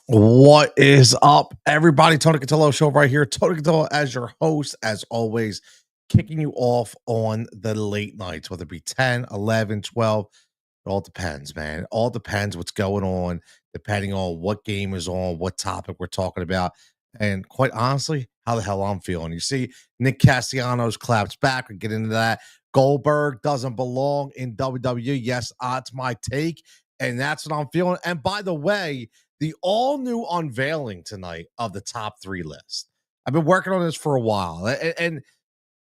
What is up, everybody? Tony Cutillo show right here. Tony Cutillo as your host, as always, kicking you off on the late nights, whether it be 10, 11, 12. It all depends, man. It all depends what's going on, depending on what game is on, what topic we're talking about, and quite honestly, how the hell I'm feeling. You see, Nick Castellanos claps back. We get into that. Goldberg doesn't belong in WWE. Yes, that's my take, and that's what I'm feeling. And by the way, the all new unveiling tonight of the top three list. I've been working on this for a while, and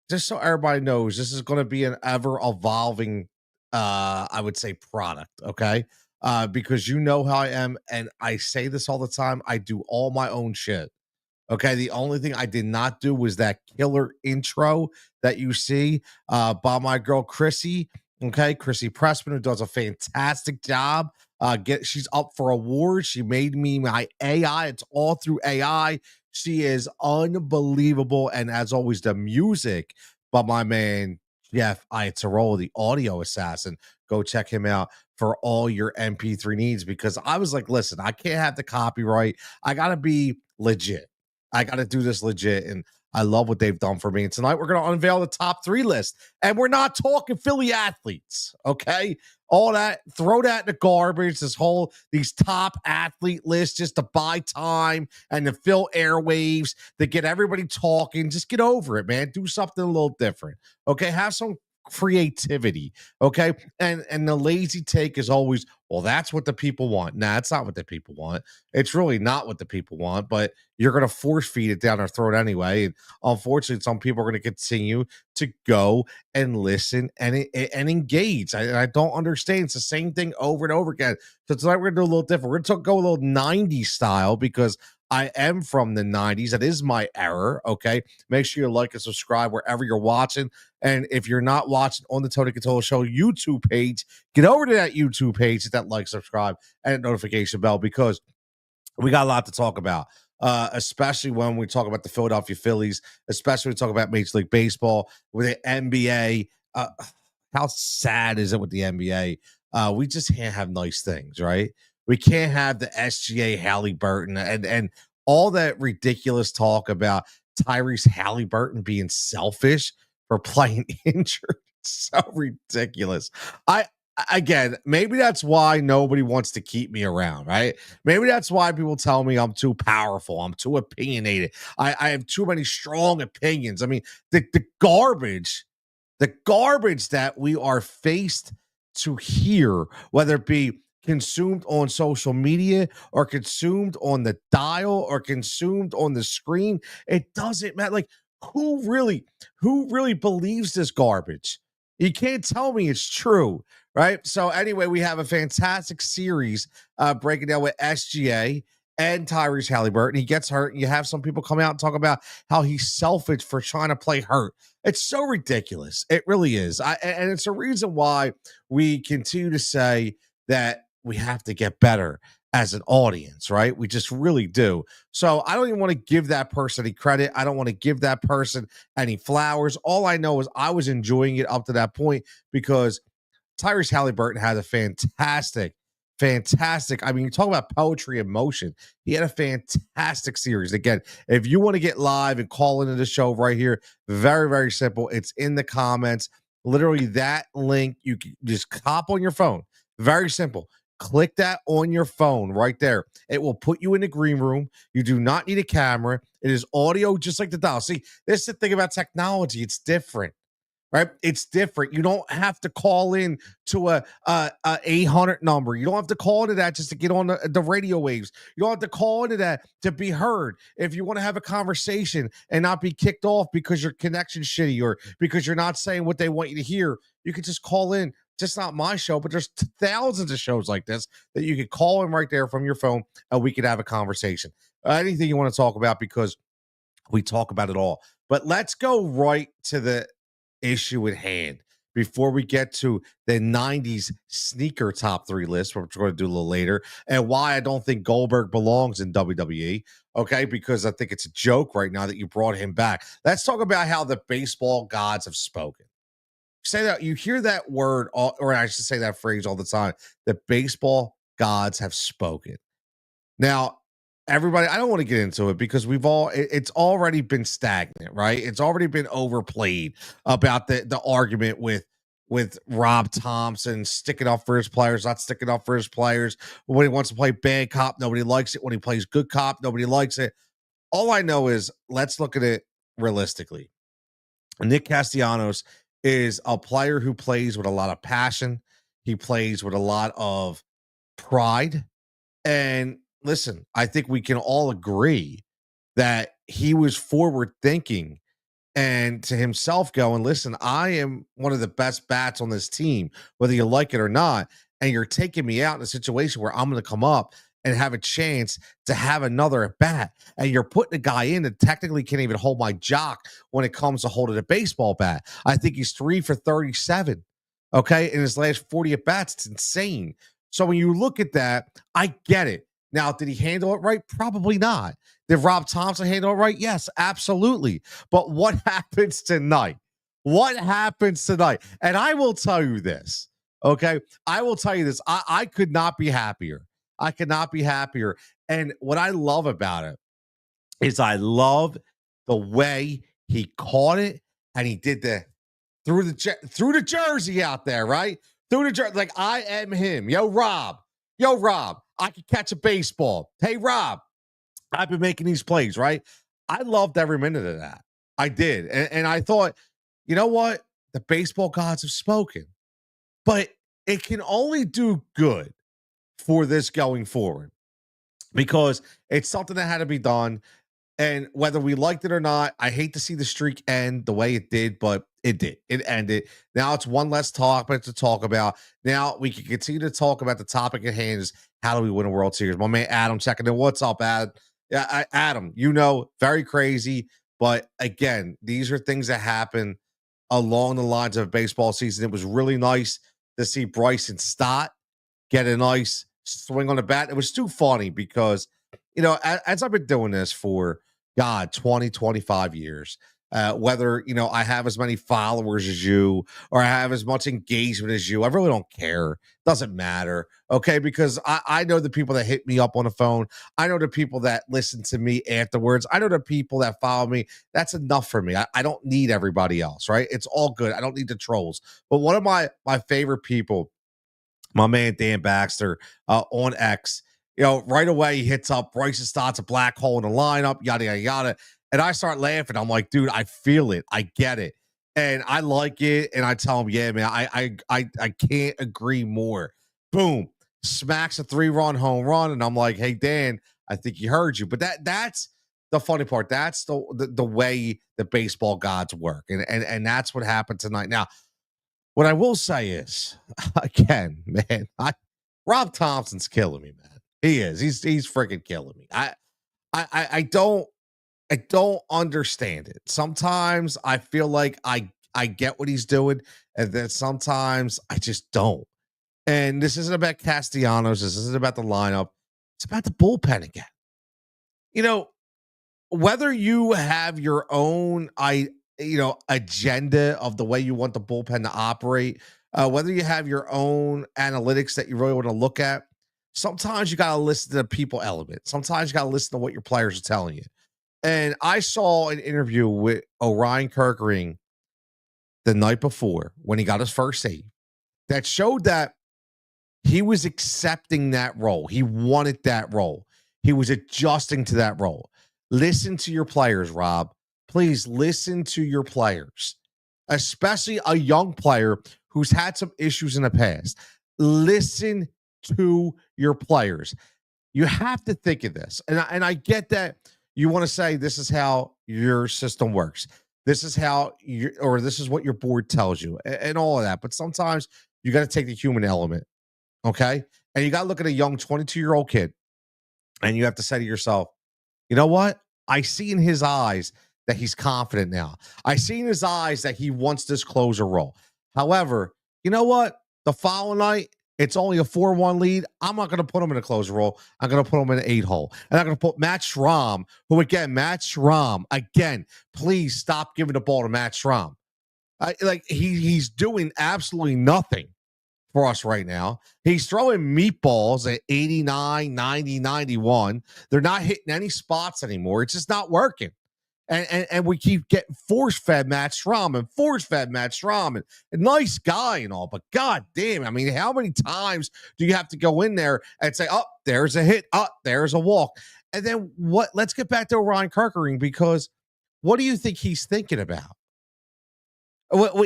just so everybody knows, this is going to be an ever evolving, I would say, product. Okay, because you know how I am, and I say this all the time. I do all my own shit. Okay, the only thing I did not do was that killer intro that you see by my girl Chrissy. Okay, Chrissy Pressman, who does a fantastic job. She's up for awards. She made me my AI. It's all through AI. She is unbelievable, and as always, the music by my man Jeff Itzarolo, the audio assassin. Go check him out for all your MP3 needs because I was like, listen, I can't have the copyright. I gotta be legit. I got to do this legit. And I love what they've done for me. And tonight we're going to unveil the top three list. And we're not talking Philly athletes. Okay. All that, throw that in the garbage. These top athlete lists just to buy time and to fill airwaves, to get everybody talking. Just get over it, man. Do something a little different. Okay. Have some creativity. Okay. And the lazy take is always, well, that's what the people want. Nah, it's not what the people want. It's really not what the people want, but you're going to force feed it down their throat anyway. And unfortunately, some people are going to continue to go and listen and engage. I don't understand. It's the same thing over and over again. So tonight we're going to do a little different. We're going to go a little 90s style because I am from the 90s. That is my error. Okay. Make sure you like and subscribe wherever you're watching. And if you're not watching on the Tony Cutillo Show YouTube page, get over to that YouTube page, hit that like, subscribe, and notification bell because we got a lot to talk about, especially when we talk about the Philadelphia Phillies, especially when we talk about Major League Baseball with the NBA. How sad is it with the NBA? We just can't have nice things, right? We can't have the SGA Halliburton and all that ridiculous talk about Tyrese Halliburton being selfish for playing injured. So ridiculous. I Again, maybe that's why nobody wants to keep me around, right? Maybe that's why people tell me I'm too powerful, I'm too opinionated, I have too many strong opinions. I mean, the garbage that we are faced to hear, whether it be consumed on social media or consumed on the dial or consumed on the screen, it doesn't matter. Like, who really believes this garbage? You can't tell me it's true, right? So anyway, we have a fantastic series breaking down with SGA and Tyrese Halliburton. He gets hurt, and you have some people come out and talk about how he's selfish for trying to play hurt. It's so ridiculous. It really is. And it's a reason why we continue to say that we have to get better as an audience, right? We just really do. So I don't even want to give that person any credit. I don't want to give that person any flowers. All I know is I was enjoying it up to that point because Tyrese Halliburton had a fantastic. I mean, you talk about poetry in motion. He had a fantastic series. Again, if you want to get live and call into the show right here, very, very simple. It's in the comments. Literally, that link, you can just hop on your phone. Very simple. Click that on your phone right there. It will put you in the green room. You do not need a camera. It is audio just like the dial. See, this is the thing about technology. It's different, right? It's different. You don't have to call in to a 800 number. You don't have to call into that just to get on the radio waves. You don't have to call into that to be heard. If you want to have a conversation and not be kicked off because your connection's shitty or because you're not saying what they want you to hear, you can just call in. Just not my show, but there's thousands of shows like this that you could call in right there from your phone and we could have a conversation. Anything you want to talk about because we talk about it all. But let's go right to the issue at hand before we get to the 90s sneaker top three list, which we're going to do a little later, and why I don't think Goldberg belongs in WWE. Okay, because I think it's a joke right now that you brought him back. Let's talk about how the baseball gods have spoken. Say that you hear that word, or I should say that phrase all the time. The baseball gods have spoken. Now, everybody, I don't want to get into it because it's already been stagnant, right? It's already been overplayed about the argument with Rob Thompson sticking up for his players, not sticking up for his players. When he wants to play bad cop, nobody likes it. When he plays good cop, nobody likes it. All I know is let's look at it realistically. Nick Castellanos is a player who plays with a lot of passion. He plays with a lot of pride. And listen, I think we can all agree that he was forward thinking and to himself going, listen, I am one of the best bats on this team, whether you like it or not. And you're taking me out in a situation where I'm going to come up and have a chance to have another at bat. And you're putting a guy in that technically can't even hold my jock when it comes to holding a baseball bat. I think he's 3 for 37. Okay. In his last 40 at bats. It's insane. So when you look at that, I get it. Now, did he handle it right? Probably not. Did Rob Thompson handle it right? Yes, absolutely. But what happens tonight? What happens tonight? And I will tell you this, okay? I will tell you this. I could not be happier. I could not be happier. And what I love about it is I love the way he caught it and he did threw the jersey out there, right? Threw the jersey like I am him. Yo, Rob, I can catch a baseball. Hey, Rob, I've been making these plays, right? I loved every minute of that. I did. And I thought, you know what? The baseball gods have spoken, but it can only do good for this going forward because it's something that had to be done. And whether we liked it or not, I hate to see the streak end the way it did, but it did. It ended. Now it's one less topic to talk about. Now we can continue to talk about the topic at hand is how do we win a World Series? My man Adam checking in. What's up, Adam? Yeah, Adam, very crazy. But again, these are things that happen along the lines of baseball season. It was really nice to see Bryson Stott get a nice swing on the bat. It was too funny because, as I've been doing this for, 20, 25 years, whether, I have as many followers as you or I have as much engagement as you, I really don't care. Doesn't matter. Okay. Because I know the people that hit me up on the phone. I know the people that listen to me afterwards. I know the people that follow me. That's enough for me. I don't need everybody else. Right. It's all good. I don't need the trolls. But one of my favorite people, my man Dan Baxter on X, right away he hits up Bryson Stott's a black hole in the lineup, yada yada yada, and I start laughing. I'm like, dude, I feel it, I get it, and I like it. And I tell him, yeah, man, I can't agree more. Boom, smacks a 3-run home run, and I'm like, hey Dan, I think he heard you. But that's the funny part. That's the way the baseball gods work, and that's what happened tonight. Now, what I will say is, again, man, Rob Thompson's killing me, man. He is. He's freaking killing me. I don't understand it. Sometimes I feel like I get what he's doing, and then sometimes I just don't. And this isn't about Castellanos. This isn't about the lineup. It's about the bullpen again. You know, whether you have your own agenda of the way you want the bullpen to operate, whether you have your own analytics that you really want to look at, sometimes you got to listen to the people element. Sometimes you got to listen to what your players are telling you. And I saw an interview with Orion Kirkering the night before when he got his first save that showed that he was accepting that role. He wanted that role. He was adjusting to that role. Listen to your players, Rob. Please listen to your players, especially a young player who's had some issues in the past. Listen to your players. You have to think of this. And I get that you want to say this is how your system works. This is how this is what your board tells you and all of that. But sometimes you got to take the human element. Okay. And you got to look at a young 22-year-old kid and you have to say to yourself, you know what? I see in his eyes that he's confident now. I see in his eyes that he wants this closer role. However, you know what? The following night, it's only a 4-1 lead. I'm not going to put him in a closer role. I'm going to put him in an 8-hole. And I'm going to put Matt Schramm, again, please stop giving the ball to Matt Schramm. He's doing absolutely nothing for us right now. He's throwing meatballs at 89, 90, 91. They're not hitting any spots anymore. It's just not working. And we keep getting force-fed Matt Strom and force-fed Matt Strom, and a nice guy and all, but god damn, I mean, how many times do you have to go in there and say, oh, there's a hit, oh, there's a walk? And then what? Let's get back to Ryan Kerkering, because what do you think he's thinking about?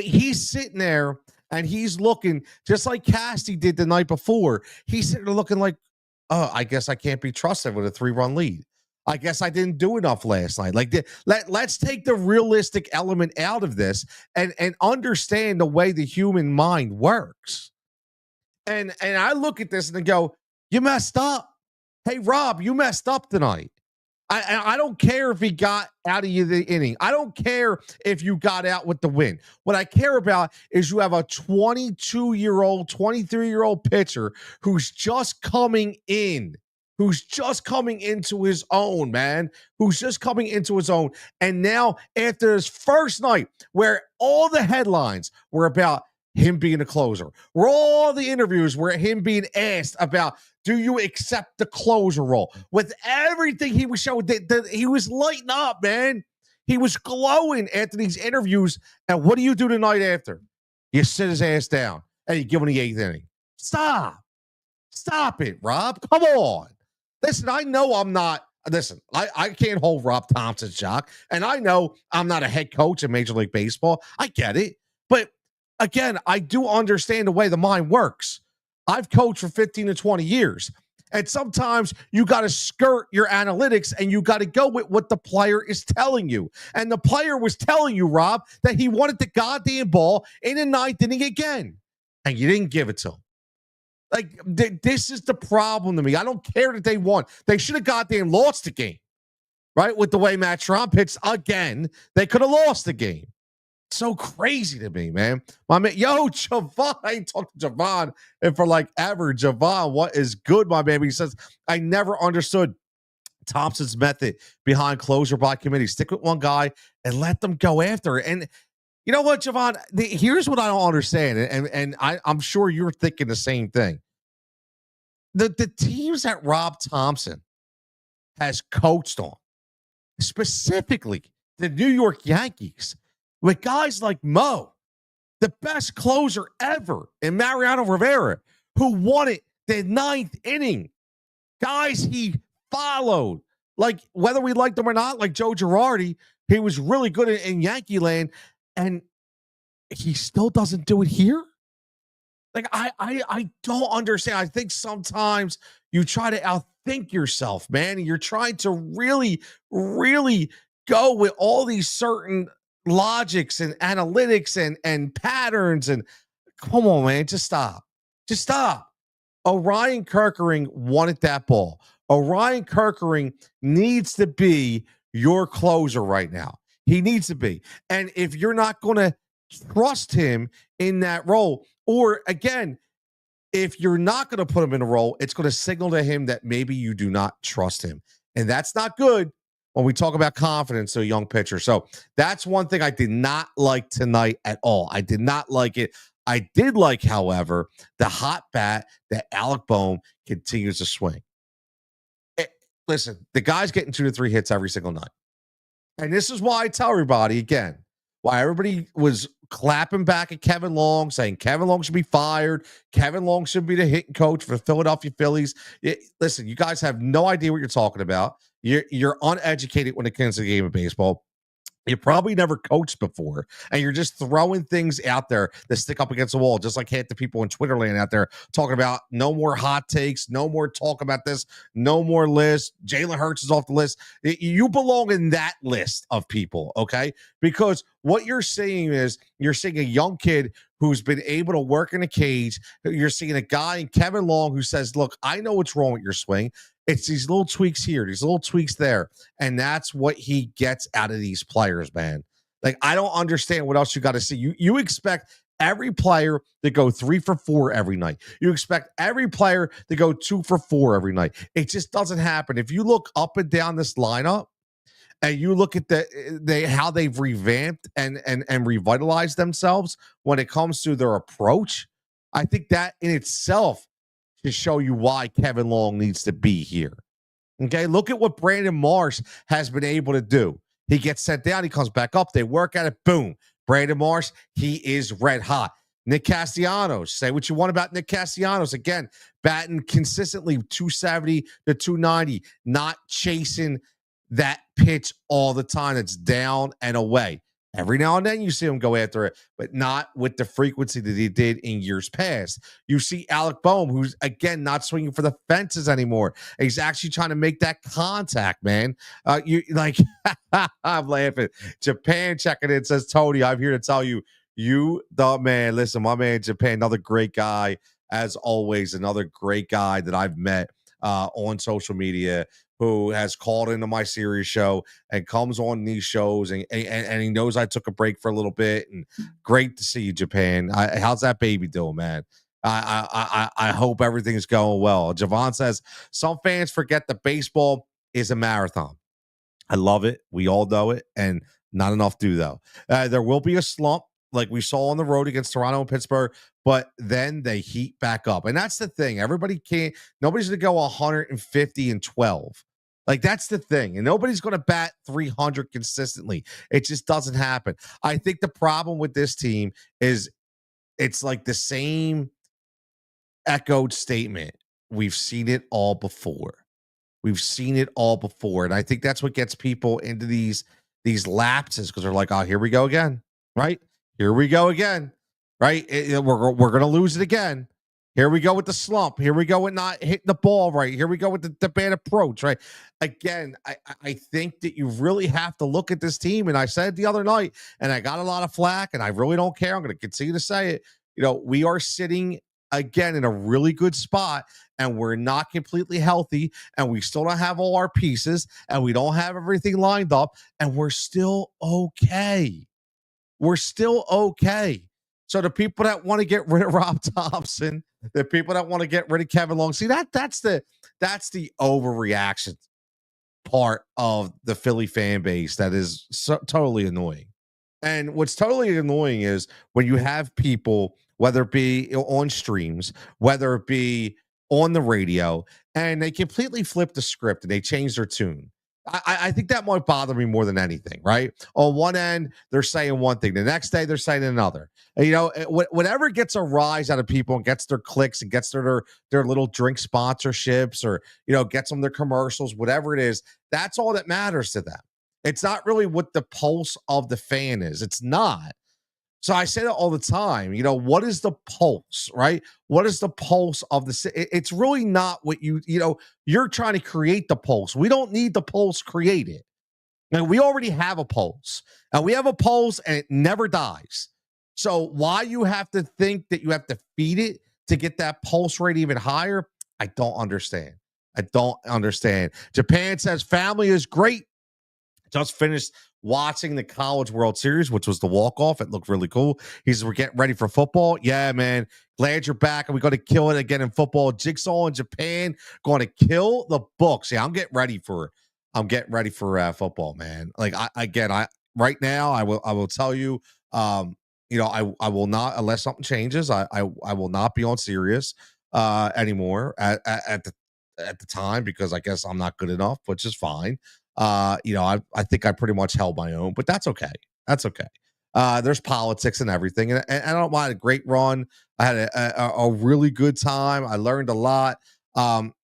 He's sitting there and he's looking just like Casty did the night before. He's sitting there looking like, oh, I guess I can't be trusted with a 3-run lead. I guess I didn't do enough last night. Like, let's take the realistic element out of this and understand the way the human mind works. And I look at this and I go, you messed up. Hey, Rob, you messed up tonight. I don't care if he got out of you the inning. I don't care if you got out with the win. What I care about is you have a 22-year-old, 23-year-old pitcher who's just coming in, who's just coming into his own, man, who's just coming into his own. And now, after his first night, where all the headlines were about him being a closer, where all the interviews were him being asked about, do you accept the closer role? With everything he was showing, he was lighting up, man. He was glowing after these interviews. And what do you do the night after? You sit his ass down and you give him the 8th inning. Stop it, Rob. Come on. Listen, I know I'm not. Listen, I can't hold Rob Thompson's jock, and I know I'm not a head coach in Major League Baseball. I get it. But again, I do understand the way the mind works. I've coached for 15 to 20 years. And sometimes you got to skirt your analytics and you got to go with what the player is telling you. And the player was telling you, Rob, that he wanted the goddamn ball in the 9th inning again. And you didn't give it to him. Like, this is the problem to me. I don't care that they won. They should have goddamn lost the game, right? With the way Matt Strom pitched again, they could have lost the game. So crazy to me, man. My man, yo, Javon, I ain't talked to Javon and for like ever. Javon, what is good, my baby? He says, I never understood Thompson's method behind closer by committee. Stick with one guy and let them go after it. And you know what, Javon? Here's what I don't understand, and I'm sure you're thinking the same thing. The teams that Rob Thompson has coached on, specifically the New York Yankees, with guys like Mo, the best closer ever in Mariano Rivera, who won it the 9th inning. Guys he followed, like whether we liked them or not, like Joe Girardi, he was really good in Yankee land, and he still doesn't do it here. Like, I don't understand. I think sometimes you try to outthink yourself, man, and you're trying to really, really go with all these certain logics and analytics and patterns, and come on, man, just stop. Orion Kerkering wanted that ball. Orion Kerkering needs to be your closer right now. He needs to be. And if you're not going to trust him in that role, or again, if you're not going to put him in a role, it's going to signal to him that maybe you do not trust him. And that's not good when we talk about confidence to a young pitcher. So that's one thing I did not like tonight at all. I did not like it. I did like, however, the hot bat that Alec Bohm continues to swing. Listen, the guy's getting 2 to 3 hits every single night. And this is why I tell everybody, again, why everybody was clapping back at Kevin Long, saying Kevin Long should be fired. Kevin Long should be the hitting coach for the Philadelphia Phillies. Listen, you guys have no idea what you're talking about. You're uneducated when it comes to the game of baseball. You probably never coached before, and you're just throwing things out there that stick up against the wall, just like half the people in Twitter land out there talking about no more hot takes, no more talk about this, no more list. Jalen Hurts is off the list. You belong in that list of people, okay? Because what you're seeing is you're seeing a young kid who's been able to work in a cage. You're seeing a guy in Kevin Long who says, look, I know what's wrong with your swing. It's these little tweaks here, these little tweaks there. And that's what he gets out of these players, man. Like, I don't understand what else you got to see. You expect every player to go 3 for 4 every night. You expect every player to go 2 for 4 every night. It just doesn't happen. If you look up and down this lineup and you look at how they've revamped and revitalized themselves when it comes to their approach, I think that in itself should show you why Kevin Long needs to be here. Okay, look at what Brandon Marsh has been able to do. He gets sent down, he comes back up, they work at it, boom. Brandon Marsh, he is red hot. Nick Castellanos, say what you want about Nick Castellanos. Again, batting consistently 270 to 290, not chasing that pitch all the time. It's down and away. Every now and then you see him go after it, but not with the frequency that he did in years past. You see Alec Boehm, who's again not swinging for the fences anymore. He's actually trying to make that contact, man. You like, I'm laughing. Japan checking in says, Tony, I'm here to tell you, you the man. Listen, my man Japan, another great guy as always, another great guy that I've met on social media who has called into my series show and comes on these shows and he knows I took a break for a little bit. And great to see you, Japan. How's that baby doing, man? I hope everything's going well. Javon says some fans forget that baseball is a marathon. I love it. We all know it, and not enough do though. There will be a slump like we saw on the road against Toronto and Pittsburgh, but then they heat back up. And that's the thing. Nobody's going to go 150 and 12. Like, that's the thing. And nobody's going to bat 300 consistently. It just doesn't happen. I think the problem with this team is it's like the same echoed statement. We've seen it all before. We've seen it all before. And I think that's what gets people into these lapses because they're like, oh, here we go again. Right? Here we go again. Right? We're going to lose it again. Here we go with the slump. Here we go with not hitting the ball right. Here we go with the bad approach, right? Again, I think that you really have to look at this team. And I said the other night, and I got a lot of flack, and I really don't care. I'm going to continue to say it. You know, we are sitting again in a really good spot, and we're not completely healthy, and we still don't have all our pieces, and we don't have everything lined up, and we're still okay. We're still okay. So the people that want to get rid of Rob Thompson, the people that want to get rid of Kevin Long, see that's the overreaction part of the Philly fan base that is totally annoying. And what's totally annoying is when you have people, whether it be on streams, whether it be on the radio, and they completely flip the script and they change their tune. I think that might bother me more than anything, right? On one end, they're saying one thing. The next day, they're saying another. And, you know, whatever gets a rise out of people and gets their clicks and gets their little drink sponsorships or, you know, gets them their commercials, whatever it is, that's all that matters to them. It's not really what the pulse of the fan is. It's not. So I say that all the time. You know, what is the pulse, right? What is the pulse of the? It's really not what you're trying to create the pulse. We don't need the pulse created. And we already have a pulse. And we have a pulse and it never dies. So why you have to think that you have to feed it to get that pulse rate even higher? I don't understand. I don't understand. Japan says family is great. Just finished watching the College World Series, which was the walk-off. It looked really cool. He says, we're getting ready for football. Yeah, man. Glad you're back, and we're going to kill it again in football. Jigsaw in Japan going to kill the books. Yeah, I'm getting ready for football, man. Like, I right now, I will tell you, I will not, unless something changes, I will not be on Sirius anymore at the time because I guess I'm not good enough, which is fine. I think I pretty much held my own, but that's okay. That's okay. There's politics and everything, and I don't mind a great run. I had a really good time. I learned a lot. I'm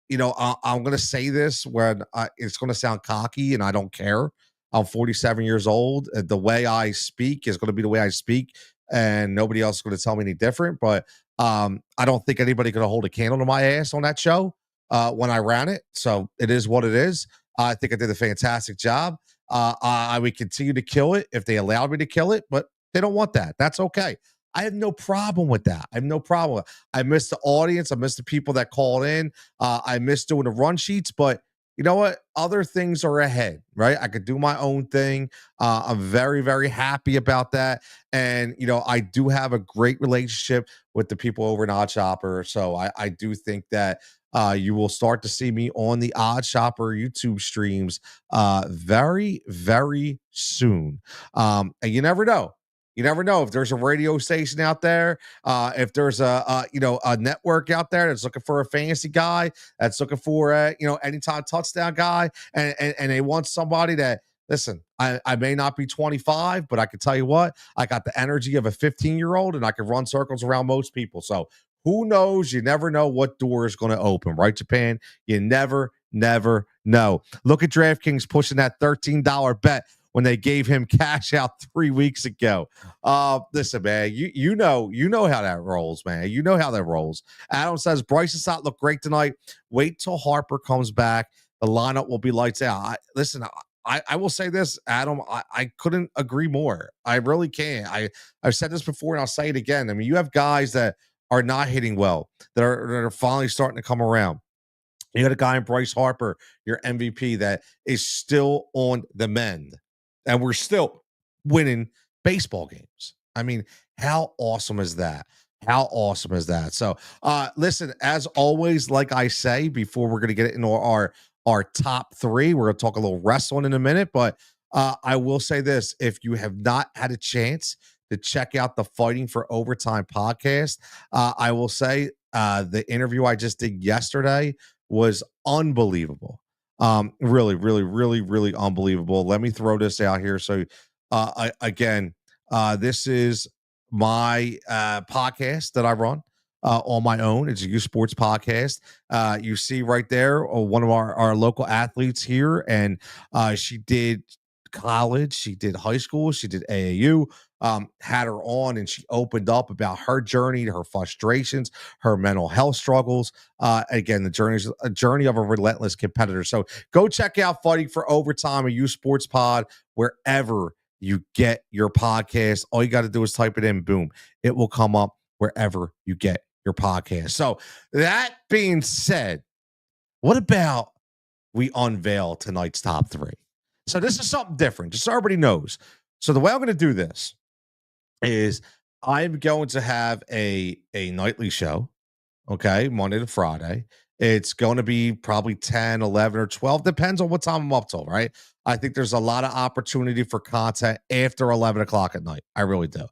going to say this when it's going to sound cocky, and I don't care. I'm 47 years old. The way I speak is going to be the way I speak, and nobody else is going to tell me any different. But I don't think anybody going to hold a candle to my ass on that show when I ran it. So it is what it is. I think I did a fantastic job. I would continue to kill it if they allowed me to kill it, but they don't want that. That's okay. I have no problem with that. I have no problem. I miss the audience. I miss the people that called in. I miss doing the run sheets, but you know what? Other things are ahead, right? I could do my own thing. I'm very, very happy about that. And, I do have a great relationship with the people over in Odd Shopper. So I do think that you will start to see me on the Odd Shopper YouTube streams very, very soon. And you never know. You never know if there's a radio station out there, if there's a network out there that's looking for a fantasy guy, that's looking for a anytime touchdown guy, and they want somebody that listen. I may not be 25, but I can tell you what, I got the energy of a 15-year-old, and I can run circles around most people. So who knows? You never know what door is going to open, right, Japan? You never know. Look at DraftKings pushing that $13 bet when they gave him cash out 3 weeks ago. Listen, man, you know how that rolls, man. You know how that rolls. Adam says Bryce does not look great tonight. Wait till Harper comes back. The lineup will be lights out. I will say this, Adam. I couldn't agree more. I really can't. I've said this before and I'll say it again. I mean, you have guys that are not hitting well, that are finally starting to come around. You got a guy in Bryce Harper, your MVP, that is still on the mend, and we're still winning baseball games. I mean, how awesome is that? How awesome is that? So, listen, as always, like I say, before we're going to get into our top three, we're going to talk a little wrestling in a minute, but I will say this: if you have not had a chance to check out the Fighting for Overtime podcast, I will say the interview I just did yesterday was unbelievable. Really, really, really, really unbelievable. Let me throw this out here. So, this is my podcast that I run on my own. It's a youth sports podcast. You see right there, one of our local athletes here, and she did college, she did high school, she did AAU. Had her on, and she opened up about her journey, her frustrations, her mental health struggles. Again, the journey of a relentless competitor. So go check out Fighting for Overtime, a youth sports pod, wherever you get your podcast. All you got to do is type it in, boom, it will come up wherever you get your podcast. So that being said, what about we unveil tonight's top three? So this is something different, just so everybody knows. So the way I'm going to do this is I'm going to have a nightly show, okay, Monday to Friday. It's going to be probably 10, 11, or 12, depends on what time I'm up till, right? I think there's a lot of opportunity for content after 11 o'clock at night. I really do.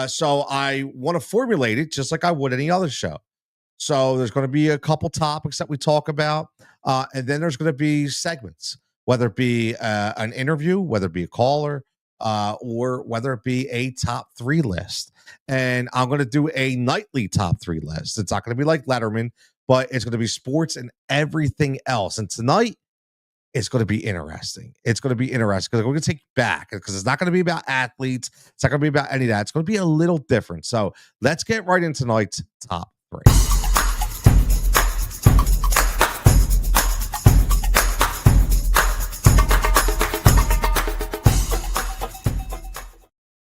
So I want to formulate it just like I would any other show. So there's going to be a couple topics that we talk about, and then there's going to be segments, whether it be an interview, whether it be a caller, or whether it be a top three list. And I'm going to do a nightly top three list. It's not going to be like Letterman, but it's going to be sports and everything else. And tonight, it's going to be interesting. It's going to be interesting because we're going to take you back, because it's not going to be about athletes. It's not going to be about any of that. It's going to be a little different. So let's get right into tonight's top three.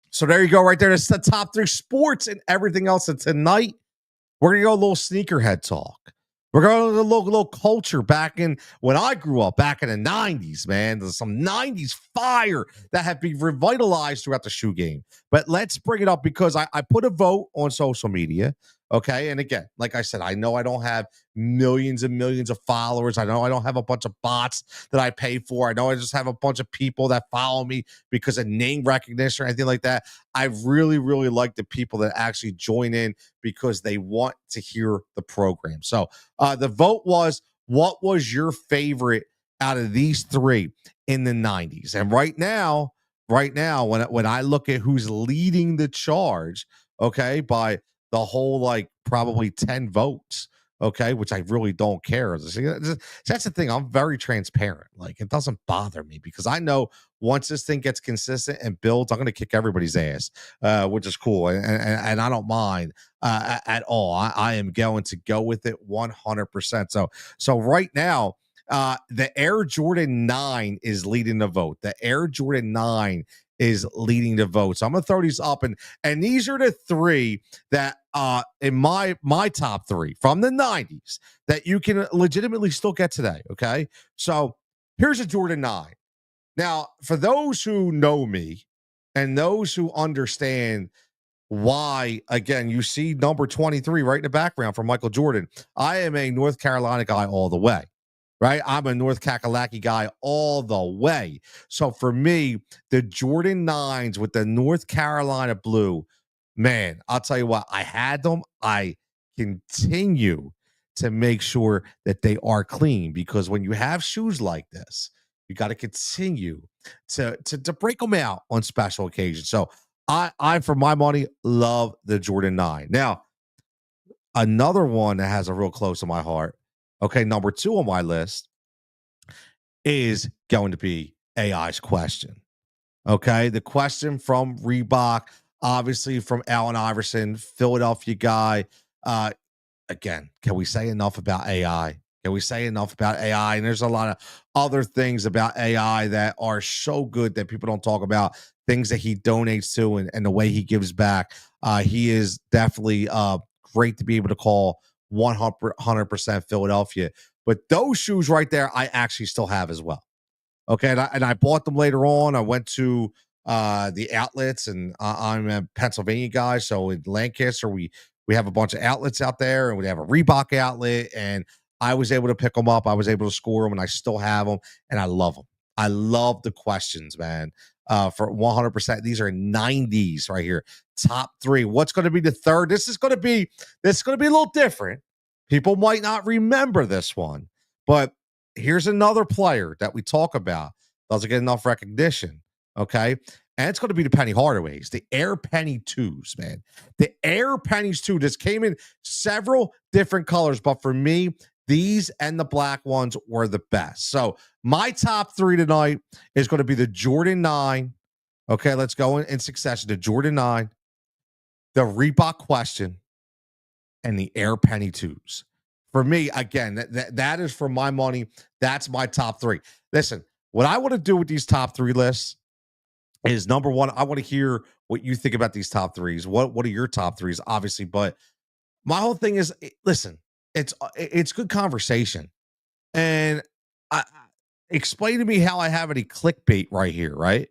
So there you go, right there. That's the top three, sports and everything else. And tonight, we're going to go a little sneakerhead talk. We're going to go a little culture back in when I grew up, back in the 90s, man. There's some 90s fire that have been revitalized throughout the shoe game. But let's bring it up because I put a vote on social media, okay? And again, like I said, I know I don't have millions and millions of followers. I know I don't have a bunch of bots that I pay for. I know I just have a bunch of people that follow me because of name recognition or anything like that. I really, really like the people that actually join in because they want to hear the program. So the vote was, what was your favorite out of these three in the 90s? And right now, when I look at who's leading the charge, okay, by the whole, like, probably 10 votes, okay, which I really don't care. That's the thing. I'm very transparent. Like, it doesn't bother me because I know once this thing gets consistent and builds, I'm going to kick everybody's ass, which is cool. And I don't mind at all. I am going to go with it 100%. So right now, the Air Jordan 9 is leading the vote. The Air Jordan 9 is leading the vote. So I'm gonna throw these up, and these are the three that in my top three from the 90s that you can legitimately still get today. Okay. So here's a Jordan 9. Now, for those who know me and those who understand why, again, you see number 23 right in the background from Michael Jordan. I am a North Carolina guy all the way. right? I'm a North Kakalaki guy all the way. So for me, the Jordan 9s with the North Carolina blue, man, I'll tell you what, I had them. I continue to make sure that they are clean because when you have shoes like this, you got to continue to break them out on special occasions. So I for my money love the Jordan 9. Now, another one that has a real close to my heart. Okay, number 2 on my list is going to be AI's question. Okay, the question from Reebok, obviously from Allen Iverson, Philadelphia guy. Uh, Again, can we say enough about AI? Can we say enough about AI? And there's a lot of other things about AI that are so good that people don't talk about. Things that he donates to and the way he gives back. He is definitely great to be able to call 100% Philadelphia. But those shoes right there, I actually still have as well. Okay, and I bought them later on. I went to the outlets, and I'm a Pennsylvania guy, so in Lancaster we have a bunch of outlets out there, and we have a Reebok outlet, and I was able to pick them up. I was able to score them, and I still have them, and I love them. I love the questions, man. For 100%, these are 90s right here. Top 3. What's going to be the third? This is going to be a little different. People might not remember this one, but here's another player that we talk about doesn't get enough recognition. Okay. And it's going to be the Penny Hardaways, the Air Penny 2s, man. The Air Pennies 2 just came in several different colors, but for me, these and the black ones were the best. So my top 3 tonight is going to be the Jordan 9. Okay, let's go in succession. The Jordan 9, the Reebok question, and the Air Penny 2s. For me, again, that is for my money. That's my top 3. Listen, what I want to do with these top 3 lists is number 1, I want to hear what you think about these top 3s. What are your top 3s, obviously? But my whole thing is, listen, it's good conversation, and explain to me how I have any clickbait right here, right?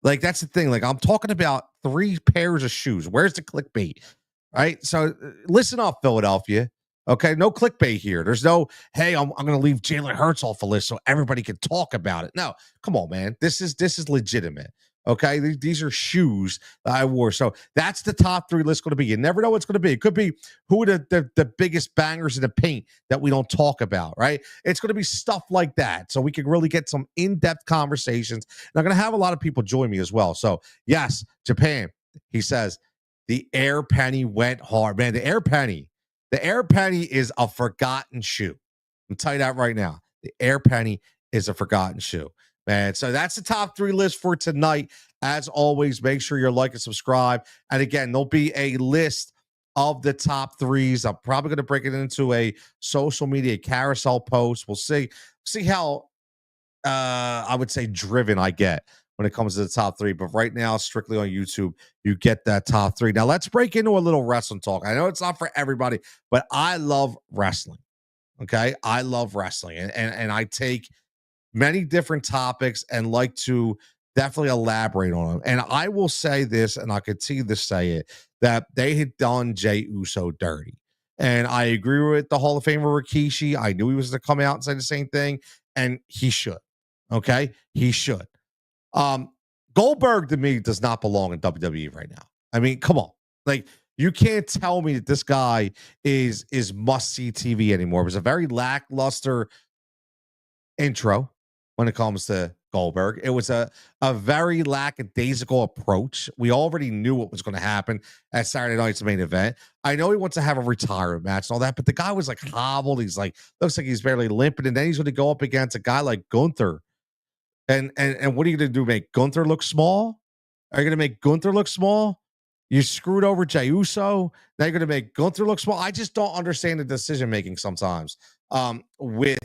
Like that's the thing. Like I'm talking about 3 pairs of shoes. Where's the clickbait? Right. So listen up, Philadelphia. Okay. No clickbait here. There's no, hey, I'm going to leave Jalen Hurts off the list so everybody can talk about it. No, come on, man. This is legitimate. Okay. These are shoes that I wore. So that's the top 3 list going to be. You never know what's going to be. It could be who are the biggest bangers in the paint that we don't talk about, right? It's going to be stuff like that. So we can really get some in-depth conversations. And I'm going to have a lot of people join me as well. So yes, Japan, he says, the Air Penny went hard. Man, the Air Penny is a forgotten shoe. I'm telling you that right now. The Air Penny is a forgotten shoe. Man, so that's the top 3 list for tonight. As always, make sure you're like and subscribe. And again, there'll be a list of the top 3s. I'm probably going to break it into a social media carousel post. We'll see how I would say driven I get when it comes to the top 3. But right now, strictly on YouTube, you get that top 3. Now let's break into a little wrestling talk. I know it's not for everybody, but I love wrestling. Okay. I love wrestling. And I take many different topics and like to definitely elaborate on them. And I will say this, and I continue to say it, that they had done Jey Uso dirty. And I agree with the Hall of Famer Rikishi. I knew he was going to come out and say the same thing, and he should. Okay? He should. Goldberg to me does not belong in WWE right now. I mean, come on. Like, you can't tell me that this guy is must-see TV anymore. It was a very lackluster intro when it comes to Goldberg. It was a very lackadaisical approach. We already knew what was going to happen at Saturday night's main event. I know he wants to have a retirement match and all that, but the guy was like hobbled. He's like, looks like he's barely limping. And then he's going to go up against a guy like Gunther. And what are you going to do? Make Gunther look small? Are you going to make Gunther look small? You screwed over Jey Uso. Now you're going to make Gunther look small. I just don't understand the decision making sometimes with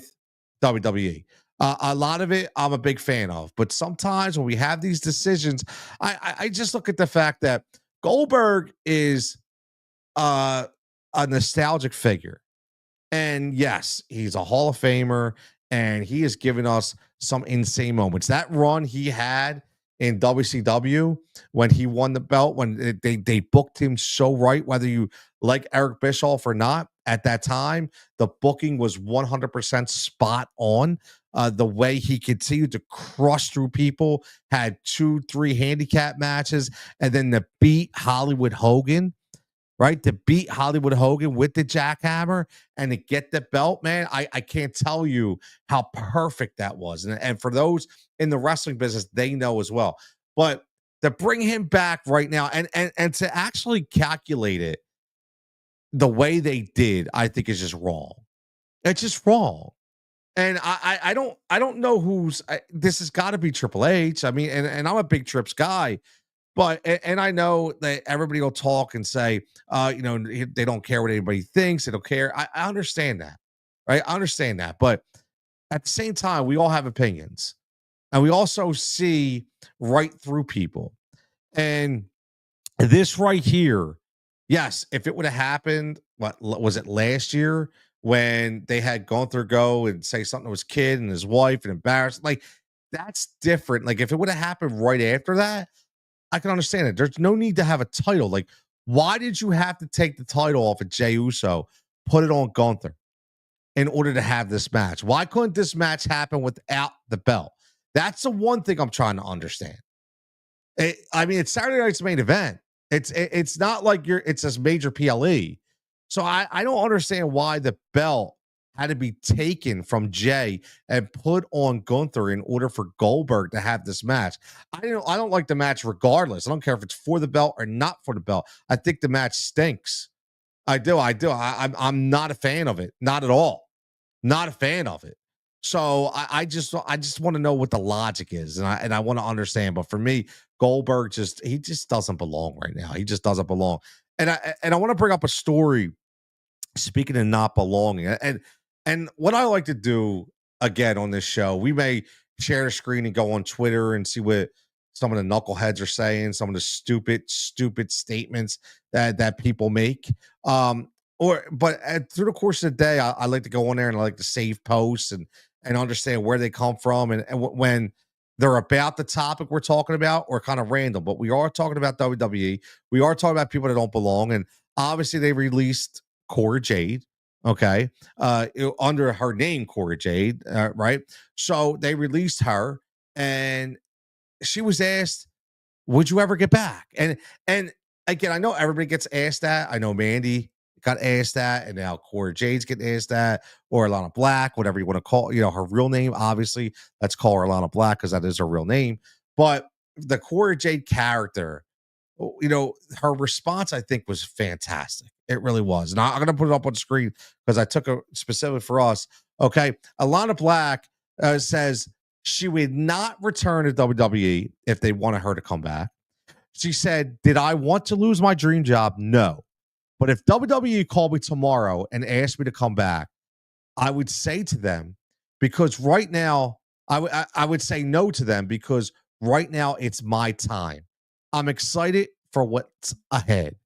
WWE. A lot of it I'm a big fan of, but sometimes when we have these decisions, I just look at the fact that Goldberg is a nostalgic figure. And yes, he's a Hall of Famer, and he has given us some insane moments. That run he had in WCW when he won the belt, when they booked him so right, whether you like Eric Bischoff or not, at that time. The booking was 100% spot on. The way he continued to crush through people, had 2, 3 handicap matches, and then to beat Hollywood Hogan, right? To beat Hollywood Hogan with the jackhammer and to get the belt, man, I can't tell you how perfect that was. And for those in the wrestling business, they know as well. But to bring him back right now and to actually calculate it the way they did, I think is just wrong. It's just wrong. And I don't know this has got to be Triple H. I mean, and I'm a big Trips guy, but and I know that everybody will talk and say, they don't care what anybody thinks. They don't care. I understand that, right? I understand that, but at the same time, we all have opinions, and we also see right through people. And this right here, yes, if it would have happened, what was it last year when they had go and say something to his kid and his wife and embarrassed, like that's different. Like if it would have happened right after that, I can understand it. There's no need to have a title. Like, why did you have to take the title off of Jey Uso, put it on Gunther in order to have this match? Why couldn't this match happen without the belt? That's the one thing I'm trying to understand. I mean, it's Saturday night's main event. It's not like it's this major PLE. So I don't understand why the belt had to be taken from Jay and put on Gunther in order for Goldberg to have this match. I don't like the match regardless. I don't care if it's for the belt or not for the belt. I think the match stinks. I do. I'm not a fan of it. Not at all. Not a fan of it. So I just want to know what the logic is, and I want to understand. But for me, Goldberg he just doesn't belong right now. He just doesn't belong. And I want to bring up a story. Speaking of not belonging, and what I like to do again on this show, we may share the screen and go on Twitter and see what some of the knuckleheads are saying, some of the stupid statements that people make. But through the course of the day, I like to go on there and I like to save posts and understand where they come from and when they're about the topic we're talking about or kind of random. But we are talking about WWE. We are talking about people that don't belong, and obviously they released Cora Jade. Okay, under her name Cora Jade, right? So they released her, and she was asked, would you ever get back? And again, I know everybody gets asked that. I know Mandy got asked that, and now Cora Jade's getting asked that, or Alana Black, whatever you want to call, her real name. Obviously, let's call her Alana Black because that is her real name. But the Cora Jade character, her response, I think, was fantastic. It really was. And I'm going to put it up on the screen because I took it specifically for us. Okay. Alana Black says she would not return to WWE if they wanted her to come back. She said, did I want to lose my dream job? No. But if WWE called me tomorrow and asked me to come back, I would say to them, because right now, I would say no to them because right now it's my time. I'm excited for what's ahead.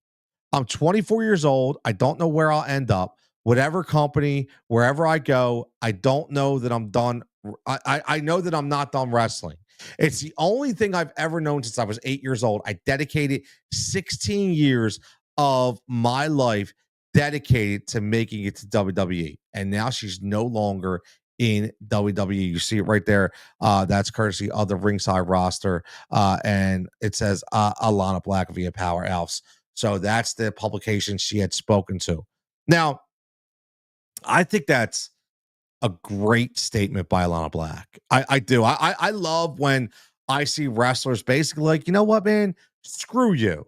I'm 24 years old. I don't know where I'll end up. Whatever company, wherever I go, I don't know that I'm done. I know that I'm not done wrestling. It's the only thing I've ever known since I was 8 years old. I dedicated 16 years of my life dedicated to making it to WWE. And now she's no longer in WWE. You see it right there. That's courtesy of the ringside roster. And it says Alana Black via Power Alps. So that's the publication she had spoken to. Now, I think that's a great statement by Alana Black. I do. I love when I see wrestlers basically like, you know what, man? Screw you.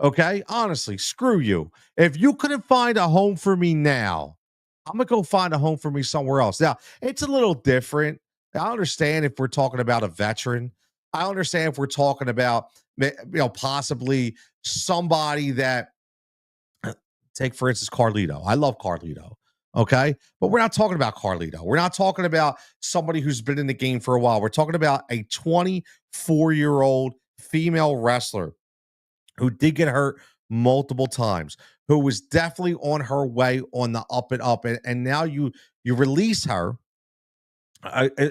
Okay? Honestly, screw you. If you couldn't find a home for me now, I'm going to go find a home for me somewhere else. Now, it's a little different. I understand if we're talking about a veteran. I understand if we're talking about, possibly somebody that, take for instance, Carlito. I love Carlito. Okay. But we're not talking about Carlito. We're not talking about somebody who's been in the game for a while. We're talking about a 24-year-old female wrestler who did get hurt multiple times, who was definitely on her way on the up and up. And now you release her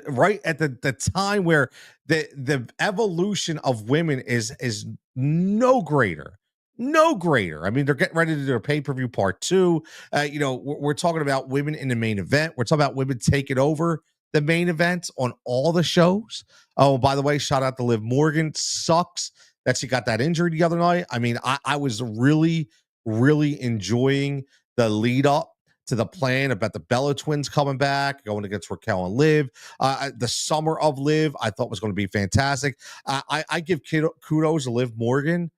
right at the time where the evolution of women is no greater. no greater. I mean, they're getting ready to do their pay-per-view part two. We're talking about women in the main event. We're talking about women taking over the main events on all the shows. Oh, by the way, shout out to Liv Morgan. Sucks that she got that injury the other night. I mean, I was really, really enjoying the lead up to the plan about the Bella twins coming back, going against Raquel and Liv. The summer of Liv, I thought was going to be fantastic. I give kudos to Liv Morgan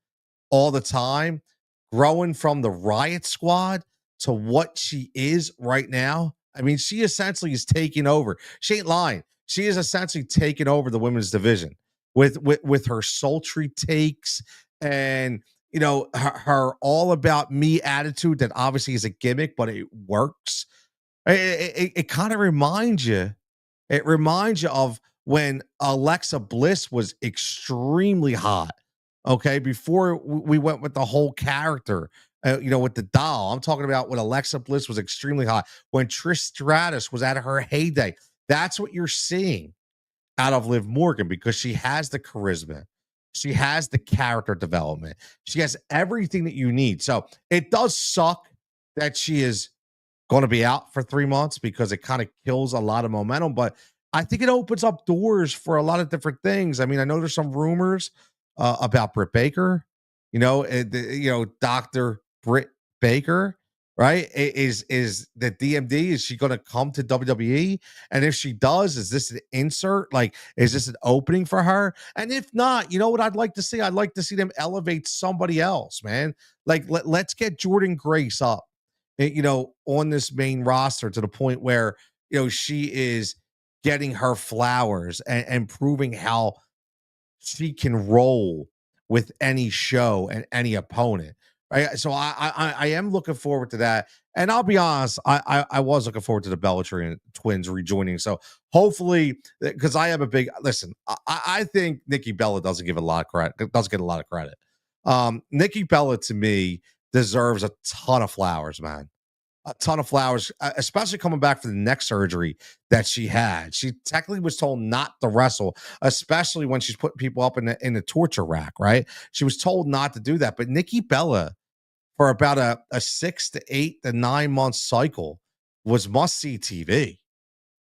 all the time, growing from the Riot Squad to what she is right now. I mean, she essentially is taking over. She ain't lying. She is essentially taking over the women's division with her sultry takes and her all about me attitude that obviously is a gimmick, but it works. It kind of reminds you. It reminds you of when Alexa Bliss was extremely hot. Okay, before we went with the whole character, with the doll. I'm talking about when Alexa Bliss was extremely hot, when Trish Stratus was at her heyday. That's what you're seeing out of Liv Morgan because she has the charisma. She has the character development. She has everything that you need. So it does suck that she is going to be out for 3 months because it kind of kills a lot of momentum. But I think it opens up doors for a lot of different things. I mean, I know there's some rumors about Britt Baker, Dr. Britt Baker, right? Is the DMD, is she going to come to WWE? And if she does, is this an insert? Like, is this an opening for her? And if not, you know what I'd like to see? I'd like to see them elevate somebody else, man. Like, let's get Jordan Grace up, on this main roster to the point where, she is getting her flowers and proving how she can roll with any show and any opponent. Right. So I am looking forward to that. And I'll be honest, I was looking forward to the Bellatrix twins rejoining. So hopefully, because I am a big listen, I think Nikki Bella doesn't get a lot of credit. Nikki Bella to me deserves a ton of flowers, man. A ton of flowers, especially coming back for the neck surgery that she had. She technically was told not to wrestle, especially when she's putting people up in the torture rack, right? She was told not to do that. But Nikki Bella, for about a 6 to 8 to 9 month cycle, was must see TV.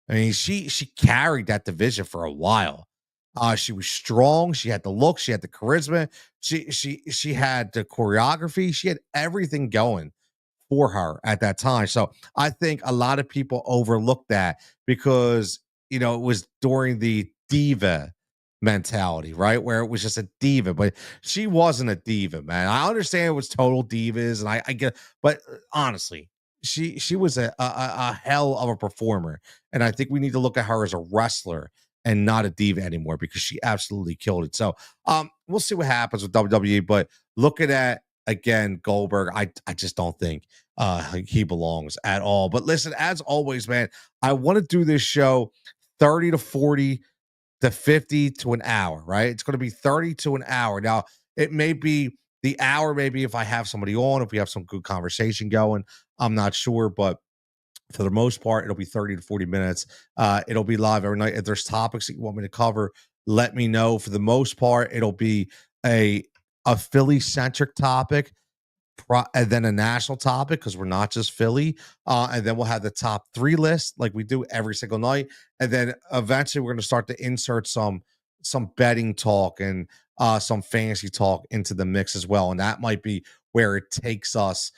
I mean, she carried that division for a while. She was strong. She had the look. She had the charisma. She had the choreography. She had everything going for her at that time. So I think a lot of people overlooked that because, it was during the diva mentality, right? Where it was just a diva, but she wasn't a diva, man. I understand it was total divas and I get, but honestly, she was a hell of a performer. And I think we need to look at her as a wrestler and not a diva anymore because she absolutely killed it. So we'll see what happens with WWE, but looking at again Goldberg, I just don't think he belongs at all. But listen, as always, man, I want to do this show 30 to 40 to 50 to an hour, right? It's going to be 30 to an hour. Now, it may be the hour, maybe if I have somebody on, if we have some good conversation going, I'm not sure, but for the most part, it'll be 30 to 40 minutes. It'll be live every night. If there's topics that you want me to cover, let me know. For the most part, it'll be a Philly centric topic and then a national topic because we're not just Philly. And then we'll have the top 3 list like we do every single night. And then eventually we're going to start to insert some betting talk and some fantasy talk into the mix as well. And that might be where it takes us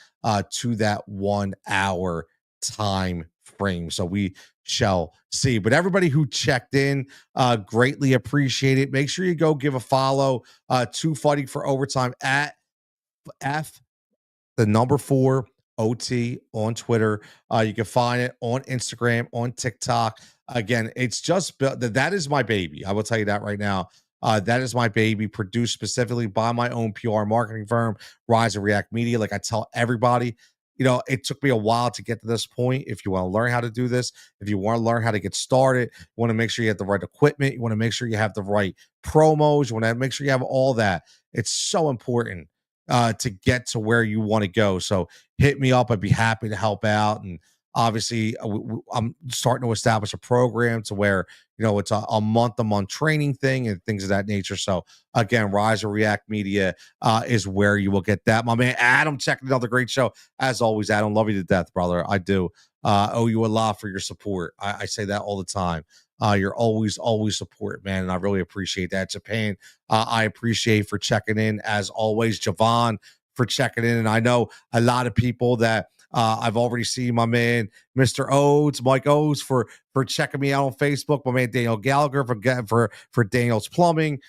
to that 1 hour time frame. So we shall see. But everybody who checked in, greatly appreciate it. Make sure you go give a follow to Fighting for Overtime at F4 OT on Twitter. You can find it on Instagram, on TikTok. Again, it's just that is my baby. I will tell you that right now. That is my baby, produced specifically by my own PR marketing firm, Rise and React Media. Like I tell everybody, it took me a while to get to this point. If you want to learn how to do this, if you want to learn how to get started, you want to make sure you have the right equipment. You want to make sure you have the right promos. You want to make sure you have all that. It's so important to get to where you want to go. So hit me up. I'd be happy to help out. And Obviously, I'm starting to establish a program to where it's a month training thing and things of that nature. So again, Rise or React Media is where you will get that. My man Adam checking another great show as always. Adam, love you to death, brother. I do owe you a lot for your support. I say that all the time. You're always support, man, and I really appreciate that. Japan, I appreciate for checking in as always. Javon for checking in, and I know a lot of people that I've already seen. My man, Mr. Odes, Mike Odes, for checking me out on Facebook. My man Daniel Gallagher for Daniel's Plumbing,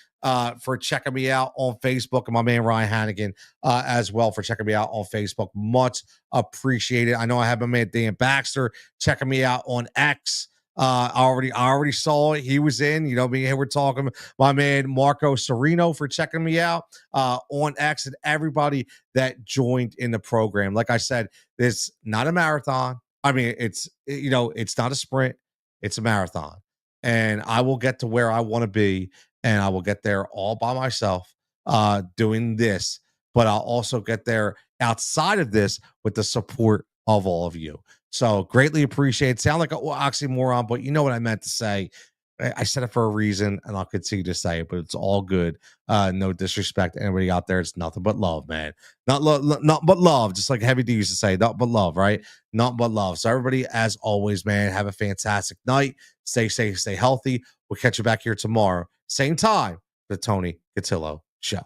for checking me out on Facebook, and my man Ryan Hannigan as well for checking me out on Facebook. Much appreciated. I know I have my man Dan Baxter checking me out on X. I already saw it. He was in, me and him were talking. My man Marco Serino for checking me out on X, and everybody that joined in the program. Like I said, it's not a marathon. I mean, it's not a sprint, it's a marathon. And I will get to where I want to be, and I will get there all by myself doing this, but I'll also get there outside of this with the support of all of you. So greatly appreciate. Sound like an oxymoron, but you know what I meant to say. I said it for a reason, and I'll continue to say it, but it's all good. No disrespect to anybody out there. It's nothing but love, man. Not but love, just like Heavy D used to say, not but love, right? Not but love. So everybody, as always, man, have a fantastic night. Stay safe, stay healthy. We'll catch you back here tomorrow, same time, the Tony Cutillo Show.